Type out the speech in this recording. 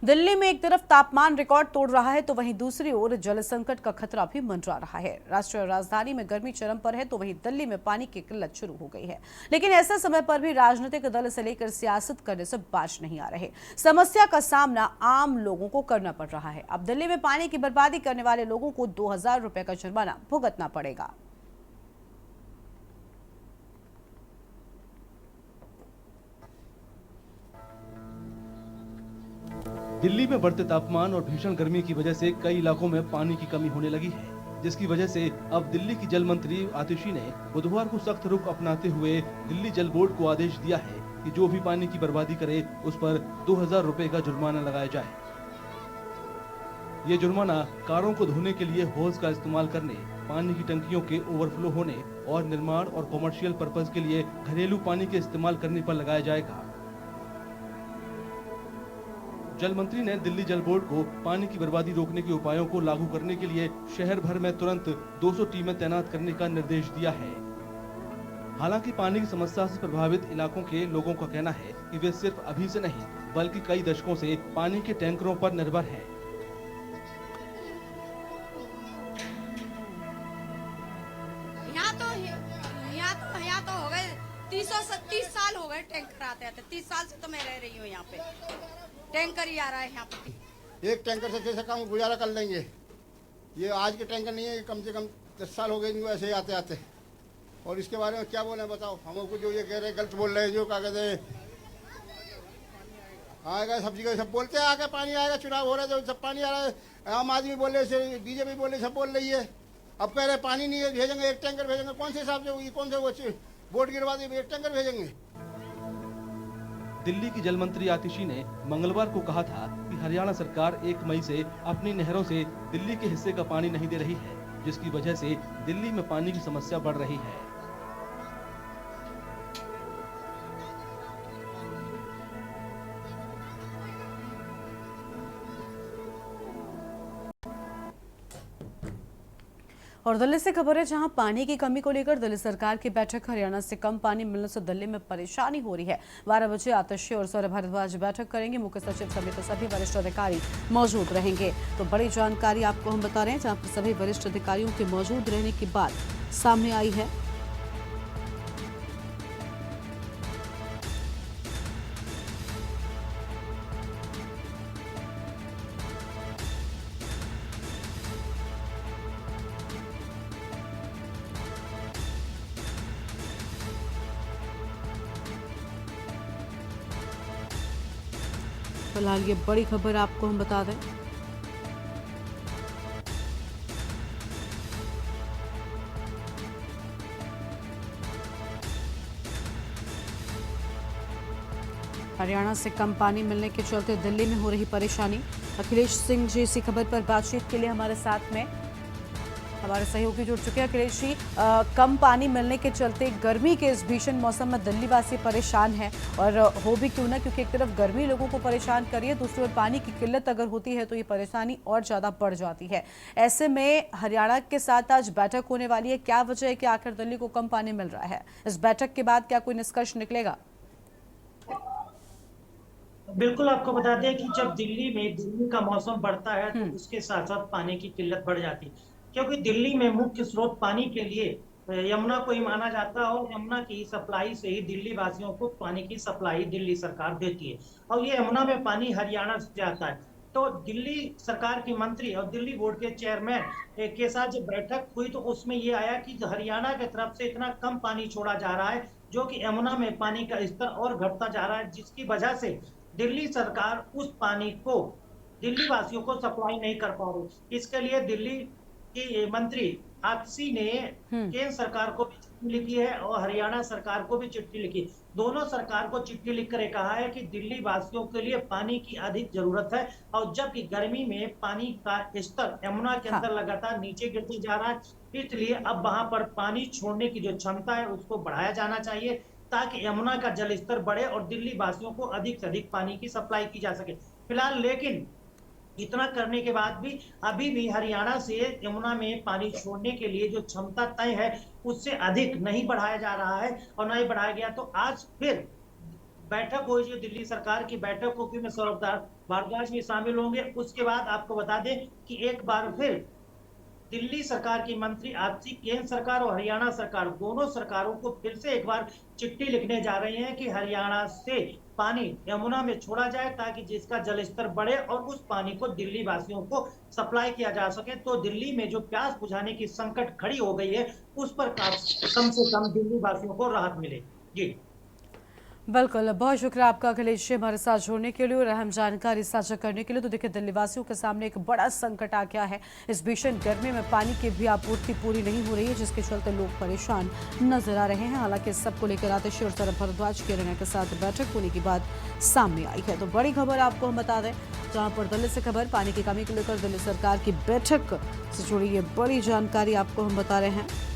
दिल्ली में एक तरफ तापमान रिकॉर्ड तोड़ रहा है तो वहीं दूसरी ओर जल संकट का खतरा भी मंडरा रहा है। राष्ट्रीय राजधानी में गर्मी चरम पर है तो वहीं दिल्ली में पानी की किल्लत शुरू हो गई है। लेकिन ऐसे समय पर भी राजनीतिक दल से लेकर सियासत करने से बाज नहीं आ रहे। समस्या का सामना आम लोगों को करना पड़ रहा है। अब दिल्ली में पानी की बर्बादी करने वाले लोगों को 2000 रुपए का जुर्माना भुगतना पड़ेगा। दिल्ली में बढ़ते तापमान और भीषण गर्मी की वजह से कई इलाकों में पानी की कमी होने लगी है, जिसकी वजह से अब दिल्ली की जल मंत्री आतिशी ने बुधवार को सख्त रुख अपनाते हुए दिल्ली जल बोर्ड को आदेश दिया है कि जो भी पानी की बर्बादी करे उस पर 2000 रुपए का जुर्माना लगाया जाए। ये जुर्माना कारों को धोने के लिए होज का इस्तेमाल करने, पानी की टंकियों के ओवरफ्लो होने और निर्माण और कॉमर्शियल पर्पज के लिए घरेलू पानी के इस्तेमाल करने पर लगाया जाएगा। जल मंत्री ने दिल्ली जल बोर्ड को पानी की बर्बादी रोकने के उपायों को लागू करने के लिए शहर भर में तुरंत 200 टीमें तैनात करने का निर्देश दिया है। हालांकि पानी की समस्या से प्रभावित इलाकों के लोगों का कहना है कि वे सिर्फ अभी से नहीं बल्कि कई दशकों से पानी के टैंकरों पर निर्भर हैं। यहाँ तो हो गए 30 साल हो गए टैंकर आते आते। 30 साल से तो मैं रह रही हूँ यहाँ पे। टैंकर ही आ रहा है यहाँ पे। एक टैंकर से कैसे काम गुजारा कर लेंगे। ये आज के टैंकर नहीं है, कम से कम 10 साल हो गए इनको ऐसे ही आते आते। और इसके बारे में क्या बोले बताओ। हमको जो ये कह रहे हैं गलत बोल रहे हैं, जो क्या कहते हैं आएगा सब जगह सब बोलते हैं आगे पानी आएगा, चुनाव हो रहा है तो सब पानी आ रहा है। आम आदमी बोल रहे, बीजेपी बोल रहे, सब बोल रही है। अब कह रहे पानी नहीं है, भेजेंगे एक टैंकर भेजेंगे। कौन से हिसाब से कौन से वो बोर्ड गिरवा दी, एक टैंकर भेजेंगे। दिल्ली की जल मंत्री आतिशी ने मंगलवार को कहा था कि हरियाणा सरकार 1 मई से अपनी नहरों से दिल्ली के हिस्से का पानी नहीं दे रही है, जिसकी वजह से दिल्ली में पानी की समस्या बढ़ रही है। और दिल्ली से खबर है जहां पानी की कमी को लेकर दिल्ली सरकार की बैठक। हरियाणा से कम पानी मिलने से दिल्ली में परेशानी हो रही है। 12 बजे आतिशी और सौरभ भारद्वाज बैठक करेंगे। मुख्य सचिव समेत सभी वरिष्ठ अधिकारी मौजूद रहेंगे। तो बड़ी जानकारी आपको हम बता रहे हैं जहां पर सभी वरिष्ठ अधिकारियों के मौजूद रहने की बात सामने आई है। फिलहाल ये बड़ी खबर आपको हम बता दें। हरियाणा से कम पानी मिलने के चलते दिल्ली में हो रही परेशानी। अखिलेश सिंह जी इसी खबर पर बातचीत के लिए हमारे साथ में हमारे सहयोगी जुड़ चुके हैं। अखिलेश जी, कम पानी मिलने के चलते गर्मी के इस भीषण मौसम में दिल्ली वासी परेशान हैं, और हो भी क्यों ना, क्योंकि एक तरफ गर्मी लोगों को परेशान कर रही है, दूसरी ओर पानी की किल्लत अगर होती है तो ये परेशानी और ज़्यादा बढ़ जाती है। ऐसे में हरियाणा के साथ आज बैठक होने वाली है। क्या वजह है कि आखिर दिल्ली को कम पानी मिल रहा है? इस बैठक के बाद क्या कोई निष्कर्ष निकलेगा? बिल्कुल, आपको बता दें कि जब दिल्ली में गर्मी का मौसम बढ़ता है तो उसके साथ साथ पानी की किल्लत बढ़ जाती है, क्योंकि दिल्ली में मुख्य स्रोत पानी के लिए यमुना को ही माना जाता है, और यमुना की सप्लाई से ही दिल्ली वासियों को पानी की सप्लाई दिल्ली सरकार देती है, और ये यमुना में पानी हरियाणा से जाता है। तो दिल्ली सरकार की मंत्री और दिल्ली बोर्ड के चेयरमैन के साथ जब बैठक हुई तो उसमें ये आया कि हरियाणा की तरफ से इतना कम पानी छोड़ा जा रहा है, जो कि यमुना में पानी का स्तर और घटता जा रहा है, जिसकी वजह से दिल्ली सरकार उस पानी को दिल्ली वासियों को सप्लाई नहीं कर पा रही। इसके लिए दिल्ली की मंत्री आतिशी ने केंद्र सरकार को भी चिट्ठी लिखी है और हरियाणा सरकार को भी चिट्ठी लिखी। दोनों सरकार को चिट्ठी लिखकर कहा है कि दिल्ली वासियों के लिए पानी की अधिक जरूरत है, और जबकि गर्मी में पानी का स्तर यमुना के अंदर लगातार नीचे गिरते जा रहा है, इसलिए अब वहां पर पानी छोड़ने की जो क्षमता है उसको बढ़ाया जाना चाहिए, ताकि यमुना का जल स्तर बढ़े और दिल्ली वासियों को अधिक से अधिक पानी की सप्लाई की जा सके। फिलहाल लेकिन इतना करने के बाद भी अभी भी हरियाणा से यमुना में पानी छोड़ने के लिए जो क्षमता तय है उससे अधिक नहीं बढ़ाया जा रहा है, और नहीं बढ़ाया गया तो आज फिर बैठक हुई जो दिल्ली सरकार की बैठक होगी में सौरभ भारद्वाज भी शामिल होंगे। उसके बाद आपको बता दें कि एक बार फिर दिल्ली सरकार की मंत्री आपसी केंद्र सरकार और हरियाणा सरकार दोनों सरकारों को फिर से एक बार चिट्ठी लिखने जा रहे हैं कि हरियाणा से पानी यमुना में छोड़ा जाए ताकि जिसका जल स्तर बढ़े और उस पानी को दिल्ली वासियों को सप्लाई किया जा सके। तो दिल्ली में जो प्यास बुझाने की संकट खड़ी हो गई है उस पर कम से कम दिल्ली वासियों को राहत मिले। जी बिल्कुल, बहुत शुक्रिया आपका अखिलेश जी हमारे साथ जुड़ने के लिए और अहम जानकारी साझा करने के लिए। तो देखिए, दिल्ली वासियों के सामने एक बड़ा संकट आ गया है। इस भीषण गर्मी में पानी की भी आपूर्ति पूरी नहीं हो रही है, जिसके चलते लोग परेशान नजर आ रहे हैं। हालांकि इस सबको लेकर आतिशी और सौरभ भारद्वाज की हरियाणा के साथ बैठक होने की बात सामने आई है। तो बड़ी खबर आपको हम बता दें, जहां पर दिल्ली से खबर पानी की कमी को लेकर दिल्ली सरकार की बैठक से जुड़ी ये बड़ी जानकारी आपको हम बता रहे हैं।